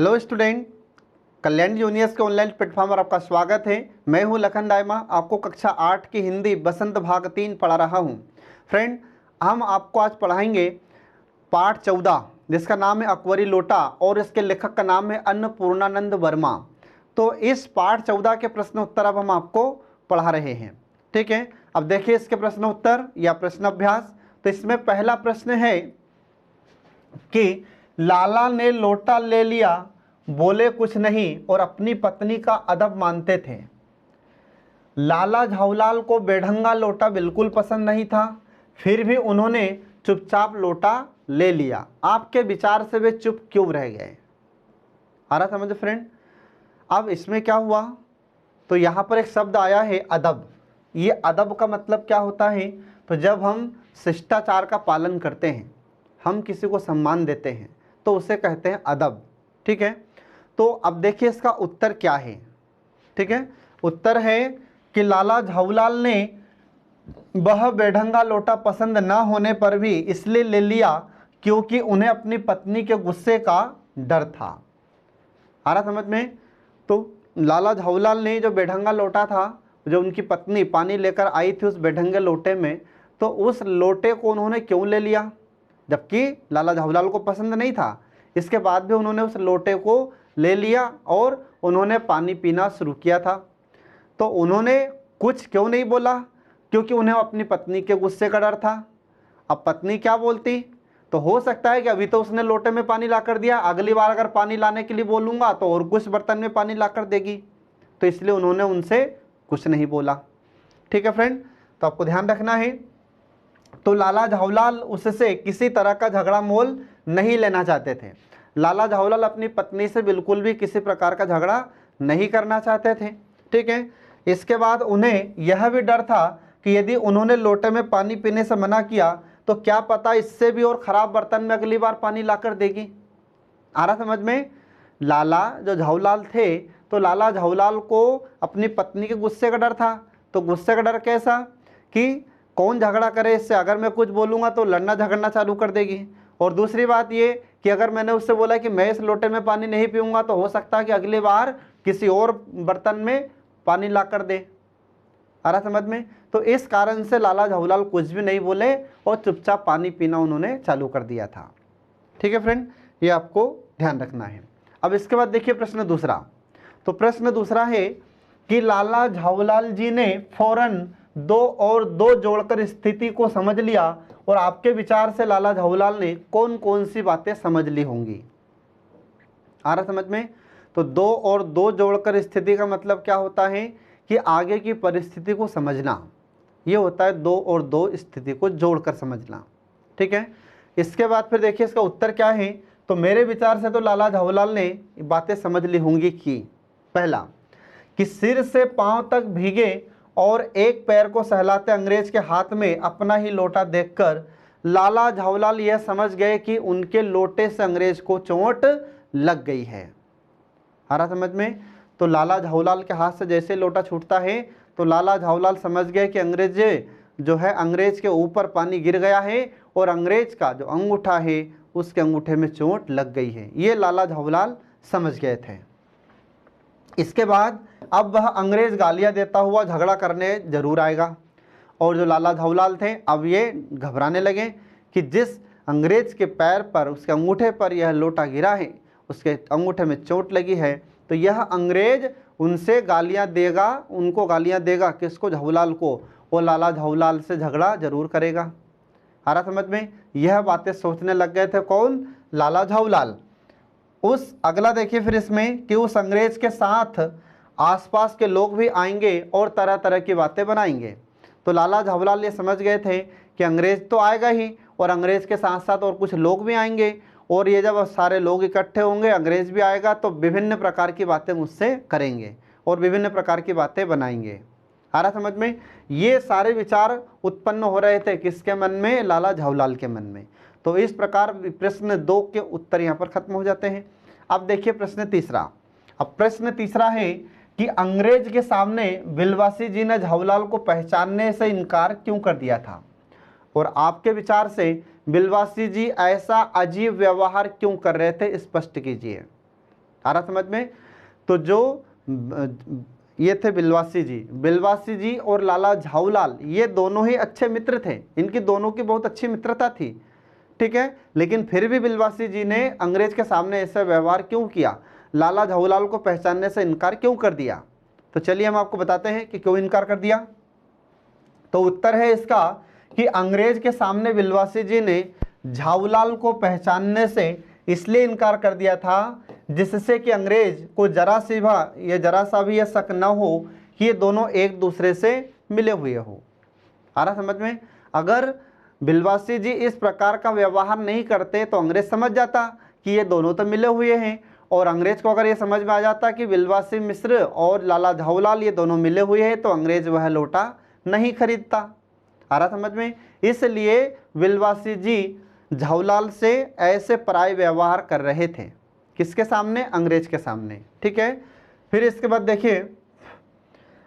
Hello student, कल्याण juniors के online platform पर आपका स्वागत है। मैं हूं लखन दायमा, आपको कक्षा 8 की हिंदी बसंत भाग 3 पढ़ा रहा हूं। फ्रेंड, हम आपको आज पढ़ाएंगे पाठ 14 जिसका नाम है अकबरी लोटा और इसके लेखक का नाम है अन्नपूर्णानंद वर्मा। तो इस पाठ 14 के प्रश्न उत्तर अब हम आपको पढ़ा रहे हैं। ठीक है, अब देखिए इसके प्रश्न उत्तर या प्रश्न अभ्यास। तो इसमें पहला प्रश्न है कि लाला ने लोटा ले लिया, बोले कुछ नहीं और अपनी पत्नी का अदब मानते थे। लाला झाऊलाल को बेढंगा लोटा बिल्कुल पसंद नहीं था, फिर भी उन्होंने चुपचाप लोटा ले लिया। आपके विचार से वे चुप क्यों रह गए? आ रहा समझ फ्रेंड? अब इसमें क्या हुआ, तो यहाँ पर एक शब्द आया है अदब। ये अदब का मतलब क्या होता है? तो जब हम शिष्टाचार का पालन करते हैं, हम किसी को सम्मान देते हैं, तो उसे कहते हैं अदब। ठीक है, तो अब देखिए इसका उत्तर क्या है। ठीक है, उत्तर है कि लाला झाऊलाल ने वह बेढंगा लोटा पसंद न होने पर भी इसलिए ले लिया क्योंकि उन्हें अपनी पत्नी के गुस्से का डर था। आ रहा समझ में? तो लाला झाऊलाल ने जो बेढंगा लोटा था, जो उनकी पत्नी पानी लेकर आई थी उस बेढंगे लोटे में, तो उस लोटे को उन्होंने क्यों ले लिया? जबकि लाला झाऊलाल को पसंद नहीं था, इसके बाद भी उन्होंने उस लोटे को ले लिया और उन्होंने पानी पीना शुरू किया था। तो उन्होंने कुछ क्यों नहीं बोला? क्योंकि उन्हें अपनी पत्नी के गुस्से का डर था। अब पत्नी क्या बोलती? तो हो सकता है कि अभी तो उसने लोटे में पानी लाकर दिया, अगली बार अगर पानी लाने के लिए बोलूँगा तो और कुछ बर्तन में पानी लाकर देगी, तो इसलिए उन्होंने उनसे कुछ नहीं बोला। ठीक है फ्रेंड, तो आपको ध्यान रखना है। तो लाला झाऊलाल उससे किसी तरह का झगड़ा मोल नहीं लेना चाहते थे। लाला झाऊलाल अपनी पत्नी से बिल्कुल भी किसी प्रकार का झगड़ा नहीं करना चाहते थे। ठीक है, इसके बाद उन्हें यह भी डर था कि यदि उन्होंने लोटे में पानी पीने से मना किया तो क्या पता इससे भी और ख़राब बर्तन में अगली बार पानी लाकर देगी। आ रहा समझ में? लाला जो झाऊलाल थे, तो लाला झाऊलाल को अपनी पत्नी के गुस्से का डर था। तो गुस्से का डर कैसा कि कौन झगड़ा करे इससे, अगर मैं कुछ बोलूँगा तो लड़ना झगड़ना चालू कर देगी। और दूसरी बात ये कि अगर मैंने उससे बोला कि मैं इस लोटे में पानी नहीं पीऊँगा तो हो सकता है कि अगली बार किसी और बर्तन में पानी ला कर दे। आ रहा समझ में? तो इस कारण से लाला झाऊलाल कुछ भी नहीं बोले और चुपचाप पानी पीना उन्होंने चालू कर दिया था। ठीक है फ्रेंड, ये आपको ध्यान रखना है। अब इसके बाद देखिए प्रश्न दूसरा। तो प्रश्न दूसरा है कि लाला झाऊलाल जी ने फौरन 2 और 2 जोड़कर स्थिति को समझ लिया और आपके विचार से लाला झाऊलाल ने कौन कौन सी बातें समझ ली होंगी? आ रहा समझ में? तो 2 और 2 जोड़कर स्थिति का मतलब क्या होता है कि आगे की परिस्थिति को समझना। ये होता है 2 और 2 स्थिति को जोड़कर समझना। ठीक है, इसके बाद फिर देखिए इसका उत्तर क्या है। तो मेरे विचार से तो लाला झाऊलाल ने बातें समझ ली होंगी कि पहला, कि सिर से पांव तक भीगे और एक पैर को सहलाते अंग्रेज के हाथ में अपना ही लोटा देखकर लाला झाऊलाल यह समझ गए कि उनके लोटे से अंग्रेज को चोट लग गई है। आ रहा समझ में? तो लाला झाऊलाल के हाथ से जैसे लोटा छूटता है तो लाला झाऊलाल समझ गए कि अंग्रेज के ऊपर पानी गिर गया है और अंग्रेज का जो अंगूठा है उसके अंगूठे में चोट लग गई है। ये लाला झाऊलाल समझ गए थे। इसके बाद अब वह अंग्रेज गालियां देता हुआ झगड़ा करने जरूर आएगा और जो लाला झाऊलाल थे अब ये घबराने लगे कि जिस अंग्रेज के पैर पर, उसके अंगूठे पर यह लोटा गिरा है, उसके अंगूठे में चोट लगी है, तो यह अंग्रेज उनसे गालियां देगा, उनको गालियां देगा, किसको? झाऊलाल को, और लाला झाऊलाल से झगड़ा जरूर करेगा। आ रहा समझ में? यह बातें सोचने लग गए थे कौन? लाला झाऊलाल। उस अगला देखिए फिर इसमें कि उस अंग्रेज के साथ आसपास के लोग भी आएंगे और तरह तरह की बातें बनाएंगे। तो लाला झाऊलाल ये समझ गए थे कि अंग्रेज तो आएगा ही और अंग्रेज के साथ साथ और कुछ लोग भी आएंगे, और ये जब सारे लोग इकट्ठे होंगे, अंग्रेज भी आएगा, तो विभिन्न प्रकार की बातें मुझसे करेंगे और विभिन्न प्रकार की बातें बनाएंगे। आ रहा समझ में? ये सारे विचार उत्पन्न हो रहे थे किसके मन में? लाला झाऊलाल के मन में। तो इस प्रकार प्रश्न 2 के उत्तर यहाँ पर खत्म हो जाते हैं। अब देखिए प्रश्न तीसरा। अब प्रश्न तीसरा है कि अंग्रेज के सामने बिलवासी जी ने झाऊलाल को पहचानने से इनकार क्यों कर दिया था और आपके विचार से बिलवासी जी ऐसा अजीब व्यवहार क्यों कर रहे थे, स्पष्ट कीजिए। आ रहा समझ में। तो जो ये थे बिलवासी जी और लाला झाऊलाल, ये दोनों ही अच्छे मित्र थे, इनकी दोनों की बहुत अच्छी मित्रता थी, ठीक है। लेकिन फिर भी बिलवासी जी ने अंग्रेज के सामने ऐसा व्यवहार क्यों किया, लाला झाऊलाल को पहचानने से इनकार क्यों कर दिया? तो चलिए हम आपको बताते हैं कि क्यों इनकार कर दिया। तो उत्तर है इसका कि अंग्रेज के सामने बिलवासी जी ने झाऊलाल को पहचानने से इसलिए इनकार कर दिया था जिससे कि अंग्रेज को जरा सा भी यह शक न हो कि ये दोनों एक दूसरे से मिले हुए हो। आ रहा समझ में। अगर बिलवासी जी इस प्रकार का व्यवहार नहीं करते तो अंग्रेज समझ जाता कि ये दोनों तो मिले हुए हैं, और अंग्रेज को अगर ये समझ में आ जाता कि बिलवासी मिश्र और लाला झाऊलाल ये दोनों मिले हुए हैं तो अंग्रेज वह लोटा नहीं खरीदता। आ रहा समझ में। इसलिए बिलवासी जी झाऊलाल से ऐसे पराय व्यवहार कर रहे थे, किसके सामने? अंग्रेज के सामने, ठीक है। फिर इसके बाद देखिए,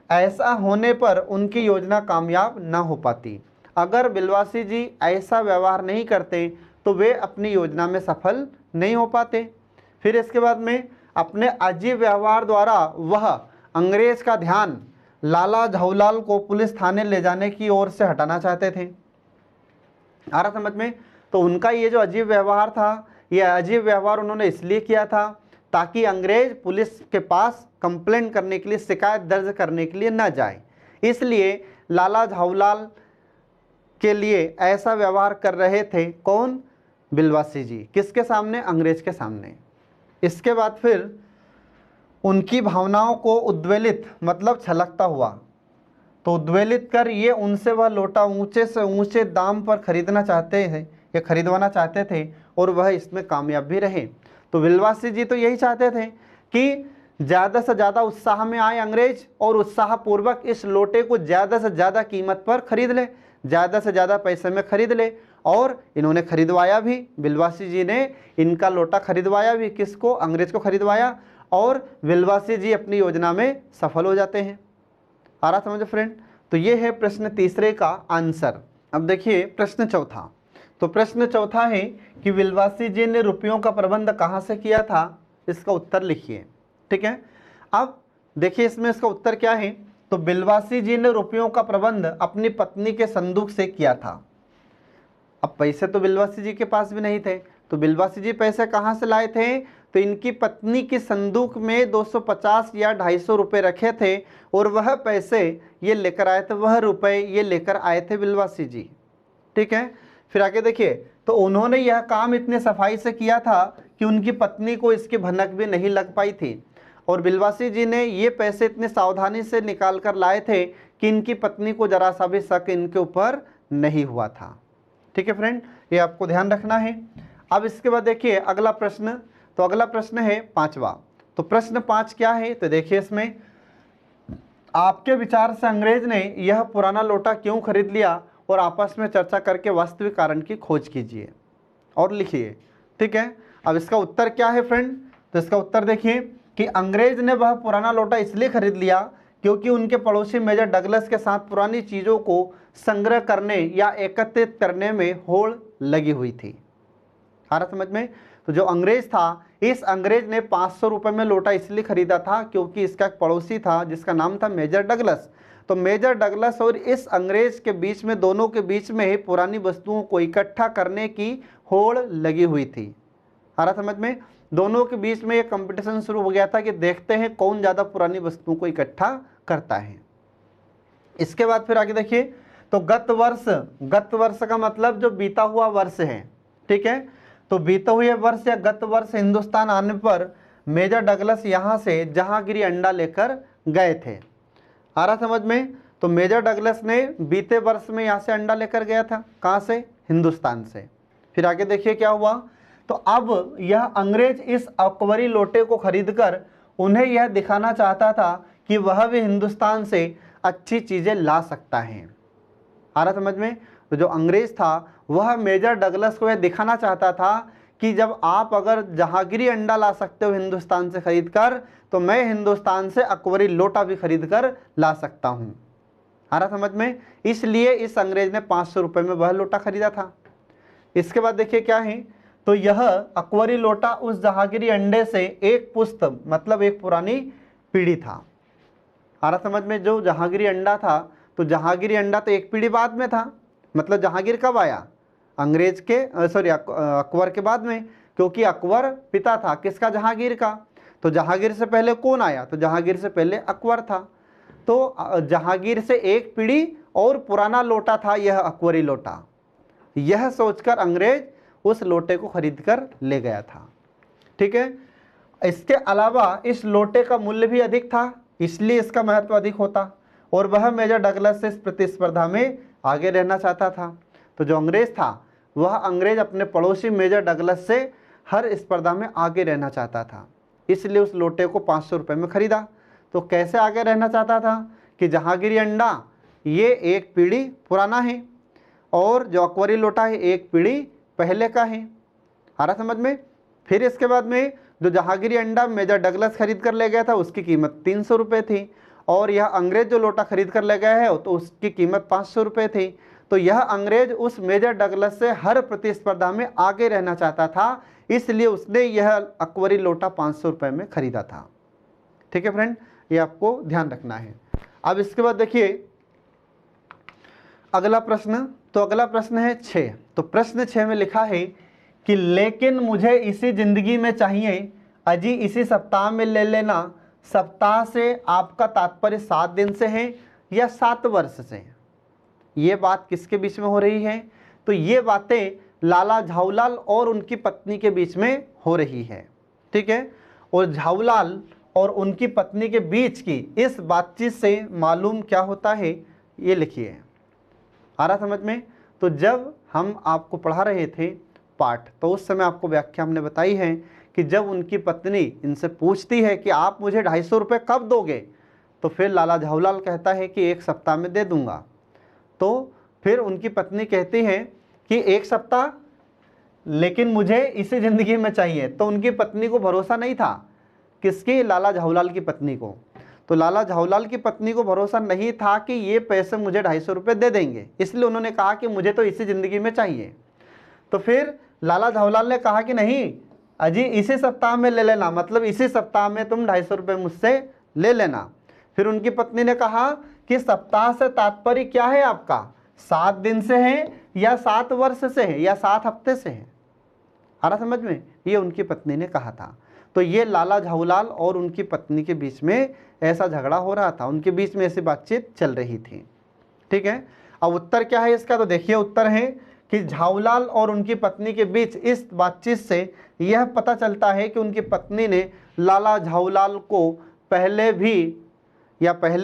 ऐसा होने पर उनकी योजना कामयाब ना हो पाती। अगर बिलवासी जी ऐसा व्यवहार नहीं करते तो वे अपनी योजना में सफल नहीं हो पाते। फिर इसके बाद में अपने अजीब व्यवहार द्वारा वह अंग्रेज का ध्यान लाला झाऊलाल को पुलिस थाने ले जाने की ओर से हटाना चाहते थे। आ रहा समझ में। तो उनका ये जो अजीब व्यवहार था, ये अजीब व्यवहार उन्होंने इसलिए किया था ताकि अंग्रेज पुलिस के पास कंप्लेंट करने के लिए, शिकायत दर्ज करने के लिए न जाए। इसलिए लाला झाऊलाल के लिए ऐसा व्यवहार कर रहे थे। कौन? बिलवासी जी। किसके सामने? अंग्रेज के सामने। इसके बाद फिर उनकी भावनाओं को उद्वेलित मतलब छलकता हुआ, तो उद्वेलित कर ये उनसे वह लोटा ऊंचे से ऊंचे दाम पर खरीदना चाहते हैं या खरीदवाना चाहते थे, और वह इसमें कामयाब भी रहे। तो बिलवासी जी तो यही चाहते थे कि ज़्यादा से ज़्यादा उत्साह में आए अंग्रेज और उत्साहपूर्वक इस लोटे को ज़्यादा से ज़्यादा कीमत पर खरीद ले, ज़्यादा से ज़्यादा पैसे में खरीद ले। और इन्होंने खरीदवाया भी, बिलवासी जी ने इनका लोटा खरीदवाया भी। किसको? अंग्रेज को खरीदवाया, और बिलवासी जी अपनी योजना में सफल हो जाते हैं। आ रहा समझो फ्रेंड। तो ये है प्रश्न तीसरे का आंसर। अब देखिए प्रश्न चौथा। तो प्रश्न चौथा है कि बिलवासी जी ने रुपयों का प्रबंध कहाँ से किया था, इसका उत्तर लिखिए, ठीक है। अब देखिए इसमें इसका उत्तर क्या है। तो बिलवासी जी ने रुपयों का प्रबंध अपनी पत्नी के संदूक से किया था। अब पैसे तो बिलवासी जी के पास भी नहीं थे, तो बिलवासी जी पैसे कहाँ से लाए थे? तो इनकी पत्नी की संदूक में 250 या 250 रुपये रखे थे, और वह पैसे ये लेकर आए थे, वह रुपए ये लेकर आए थे बिलवासी जी, ठीक है। फिर आगे देखिए, तो उन्होंने यह काम इतने सफाई से किया था कि उनकी पत्नी को इसकी भनक भी नहीं लग पाई थी, और बिलवासी जी ने ये पैसे इतने सावधानी से निकाल कर लाए थे कि इनकी पत्नी को जरा सा भी शक इनके ऊपर नहीं हुआ था, ठीक है फ्रेंड, ये आपको ध्यान रखना है। अब इसके बाद देखिए अगला प्रश्न। तो अगला प्रश्न है पांचवा। तो प्रश्न 5 क्या है? तो देखिए इसमें, आपके विचार से अंग्रेज ने यह पुराना लोटा क्यों खरीद लिया, और आपस में चर्चा करके वास्तविक कारण की खोज कीजिए और लिखिए, ठीक है। अब इसका उत्तर क्या है फ्रेंड? तो इसका उत्तर देखिए कि अंग्रेज ने वह पुराना लोटा इसलिए खरीद लिया क्योंकि उनके पड़ोसी मेजर डगलस के साथ पुरानी चीज़ों को संग्रह करने या एकत्रित करने में होड़ लगी हुई थी। आ रहा समझ में। तो जो अंग्रेज था, इस अंग्रेज ने 500 रुपये में लोटा इसलिए खरीदा था क्योंकि इसका एक पड़ोसी था जिसका नाम था मेजर डगलस। तो मेजर डगलस और इस अंग्रेज के बीच में, दोनों के बीच में ही पुरानी वस्तुओं को इकट्ठा करने की होड़ लगी हुई थी। आ रहा समझ में। दोनों के बीच में एक कंपटीशन शुरू हो गया था कि देखते हैं कौन ज़्यादा पुरानी वस्तुओं को इकट्ठा करता है। इसके बाद फिर आगे देखिए, तो गत वर्ष का मतलब जो बीता हुआ वर्ष है, ठीक है। तो बीते हुए वर्ष या गत वर्ष हिंदुस्तान आने पर मेजर डगलस यहाँ से जहांगीरी अंडा लेकर गए थे। आ रहा समझ में। तो मेजर डगलस ने बीते वर्ष में यहाँ से अंडा लेकर गया था, कहाँ से? हिंदुस्तान से। फिर आगे देखिए क्या हुआ। तो अब यह अंग्रेज इस अकबरी लोटे को खरीदकर उन्हें यह दिखाना चाहता था कि वह भी हिंदुस्तान से अच्छी चीज़ें ला सकता है। आ रहा समझ में। तो जो अंग्रेज था वह मेजर डगलस को यह दिखाना चाहता था कि जब आप अगर जहांगीरी अंडा ला सकते हो हिंदुस्तान से खरीद कर, तो मैं हिंदुस्तान से अकबरी लोटा भी खरीद कर ला सकता हूँ। आ रहा समझ में। इसलिए इस अंग्रेज ने 500 रुपये में वह लोटा खरीदा था। इसके बाद देखिए क्या है। तो यह अकबरी लोटा उस जहांगीरी अंडे से एक पुश्त मतलब एक पुरानी पीढ़ी था। आ रहा समझ में? जो जहांगीरी अंडा था, तो जहांगीरी अंडा तो एक पीढ़ी बाद में था, मतलब जहांगीर कब आया? अंग्रेज के सॉरी अकबर के बाद में, क्योंकि अकबर पिता था किसका? जहांगीर का। तो जहांगीर से पहले कौन आया? तो जहांगीर से पहले अकबर था। तो जहांगीर से एक पीढ़ी और पुराना लोटा था यह अकबरी लोटा। यह सोचकर अंग्रेज उस लोटे को खरीद कर ले गया था। ठीक है। इसके अलावा इस लोटे का मूल्य भी अधिक था, इसलिए इसका महत्व अधिक होता, और वह मेजर डगलस से इस प्रतिस्पर्धा में आगे रहना चाहता था। तो जो अंग्रेज था वह अंग्रेज अपने पड़ोसी मेजर डगलस से हर स्पर्धा में आगे रहना चाहता था, इसलिए उस लोटे को 500 रुपये में खरीदा। तो कैसे आगे रहना चाहता था कि जहांगीरी अंडा ये एक पीढ़ी पुराना है और जो अकबरी लोटा है एक पीढ़ी पहले का है। आ रहा समझ में? फिर इसके बाद में जो जहांगीरी अंडा मेजर डगलस खरीद कर ले गया था उसकी कीमत 300 रुपये थी, और यह अंग्रेज जो लोटा खरीद कर ले गया है तो उसकी कीमत 500 रुपये थी। तो यह अंग्रेज उस मेजर डगलस से हर प्रतिस्पर्धा में आगे रहना चाहता था, इसलिए उसने यह अकबरी लोटा 500 रुपये में खरीदा था। ठीक है फ्रेंड, ये आपको ध्यान रखना है। अब इसके बाद देखिए अगला प्रश्न। तो अगला प्रश्न है 6। तो प्रश्न 6 में लिखा है कि लेकिन मुझे इसी जिंदगी में चाहिए, अजी इसी सप्ताह में ले लेना। सप्ताह से आपका तात्पर्य 7 दिन से है या 7 वर्ष से? ये बात किसके बीच में हो रही है? तो ये बातें लाला झाऊलाल और उनकी पत्नी के बीच में हो रही है। ठीक है। और झाऊलाल और उनकी पत्नी के बीच की इस बातचीत से मालूम क्या होता है, ये लिखिए। आ रहा समझ में? तो जब हम आपको पढ़ा रहे थे पाठ, तो उस समय आपको व्याख्या हमने बताई है कि जब उनकी पत्नी इनसे पूछती है कि आप मुझे 250 रुपये कब दोगे, तो फिर लाला झाऊलाल कहता है कि 1 सप्ताह में दे दूंगा। तो फिर उनकी पत्नी कहती है कि 1 सप्ताह, लेकिन मुझे इसी ज़िंदगी में चाहिए। तो उनकी पत्नी को भरोसा नहीं था, किसकी? लाला झाऊलाल की पत्नी को। तो लाला झाऊलाल की पत्नी को भरोसा नहीं था कि ये पैसे मुझे 250 रुपये दे देंगे, इसलिए उन्होंने कहा कि मुझे तो इसी ज़िंदगी में चाहिए। तो फिर लाला झाऊलाल ने कहा कि नहीं अजी इसी सप्ताह में ले लेना, मतलब इसी सप्ताह में तुम 250 रुपये मुझसे ले लेना। फिर उनकी पत्नी ने कहा कि सप्ताह से तात्पर्य क्या है आपका? 7 दिन से है या 7 वर्ष से है या 7 हफ्ते से है? आ रहा समझ में? ये उनकी पत्नी ने कहा था। तो ये लाला झाऊलाल और उनकी पत्नी के बीच में ऐसा झगड़ा हो रहा था, उनके बीच में ऐसी बातचीत चल रही थी। ठीक है। अब उत्तर क्या है इसका? तो देखिए उत्तर है कि झाऊलाल और उनकी पत्नी के बीच इस बातचीत से यह पता चलता है कि उनकी पत्नी ने लाला झाऊलाल को पहले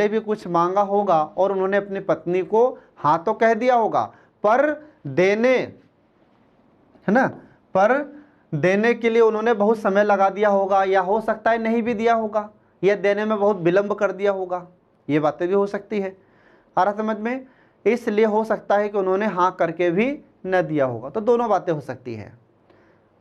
भी कुछ मांगा होगा और उन्होंने अपनी पत्नी को हाँ तो कह दिया होगा, पर देने के लिए उन्होंने बहुत समय लगा दिया होगा, या हो सकता है नहीं भी दिया होगा, या देने में बहुत विलंब कर दिया होगा। ये बातें भी हो सकती है। आ रहा समझ में? इसलिए हो सकता है कि उन्होंने हाँ करके भी न दिया होगा। तो दोनों बातें हो सकती है।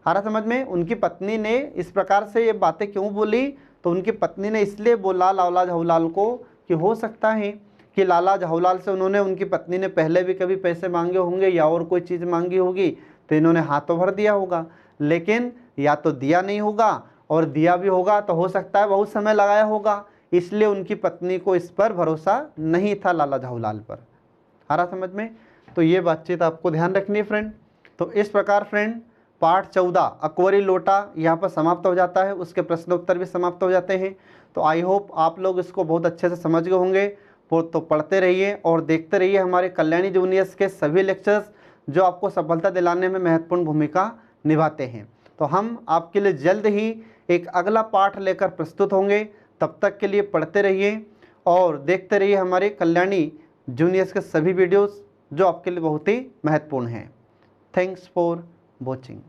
आ रहा समझ में? उनकी पत्नी ने इस प्रकार से ये बातें क्यों बोली? तो उनकी पत्नी ने इसलिए बोला लाला झाऊलाल को कि हो सकता है कि लाला झाऊलाल से उनकी पत्नी ने पहले भी कभी पैसे मांगे होंगे या और कोई चीज़ मांगी होगी, तो इन्होंने हाथों भर दिया होगा, लेकिन या तो दिया नहीं होगा, और दिया भी होगा तो हो सकता है बहुत समय लगाया होगा, इसलिए उनकी पत्नी को इस पर भरोसा नहीं था लाला झाऊलाल पर। आ रहा समझ में? तो ये बातचीत आपको ध्यान रखनी है फ्रेंड। तो इस प्रकार फ्रेंड पाठ 14 अकबरी लोटा यहाँ पर समाप्त हो जाता है, उसके प्रश्न उत्तर भी समाप्त हो जाते हैं। तो आई होप आप लोग इसको बहुत अच्छे से समझ गए होंगे। तो पढ़ते रहिए और देखते रहिए हमारे कल्याणी जूनियर्स के सभी लेक्चर्स, जो आपको सफलता दिलाने में महत्वपूर्ण भूमिका निभाते हैं। तो हम आपके लिए जल्द ही एक अगला पाठ लेकर प्रस्तुत होंगे। तब तक के लिए पढ़ते रहिए और देखते रहिए हमारे कल्याणी जूनियर्स के सभी वीडियोस, जो आपके लिए बहुत ही महत्वपूर्ण हैं। Thanks for watching.